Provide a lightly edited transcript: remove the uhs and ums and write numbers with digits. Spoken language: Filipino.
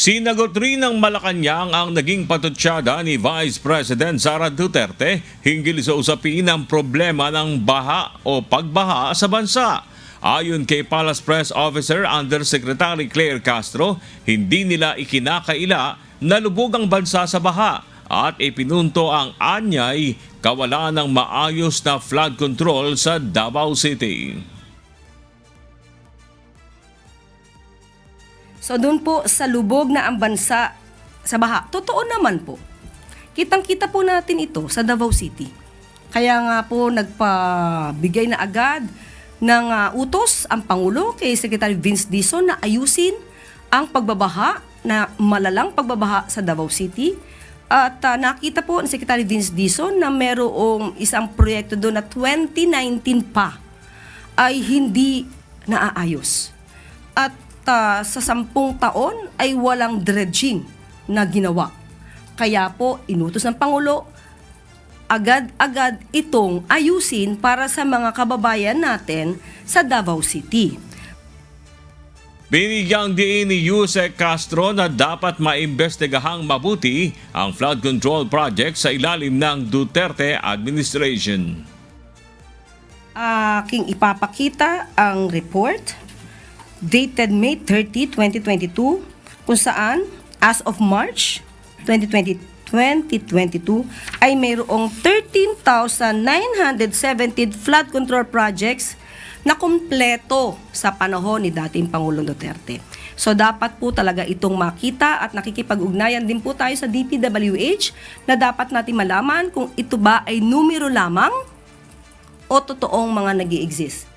Sinagot rin ng Malacanang ang naging patutsyada ni Vice President Sara Duterte hinggil sa usapin ng problema ng baha o pagbaha sa bansa. Ayon kay Palace Press Officer Undersecretary Claire Castro, hindi nila ikinakaila na lubog ang bansa sa baha at ipinunto ang anyay kawalan ng maayos na flood control sa Davao City. So doon po sa lubog na ang bansa sa baha, totoo naman po. Kitang-kita po natin ito sa Davao City. Kaya nga po nagpabigay na agad ng utos ang Pangulo kay Secretary Vince Dizon na ayusin ang pagbabaha, na malalang pagbabaha sa Davao City. At nakita po ni Secretary Vince Dizon na merong isang proyekto doon na 2019 pa ay hindi naaayos. At sa 10 taon ay walang dredging na ginawa. Kaya po, inutos ng Pangulo, agad-agad itong ayusin para sa mga kababayan natin sa Davao City. Binigyang diin ni Yusek Castro na dapat maimbestigahang mabuti ang flood control project sa ilalim ng Duterte administration. Aking ipapakita ang report dated May 30, 2022, kung saan as of March 2022 ay mayroong 13,917 flood control projects na kumpleto sa panahon ni dating Pangulong Duterte. So dapat po talaga itong makita at nakikipag-ugnayan din po tayo sa DPWH na dapat natin malaman kung ito ba ay numero lamang o totoong mga nag-i-exist.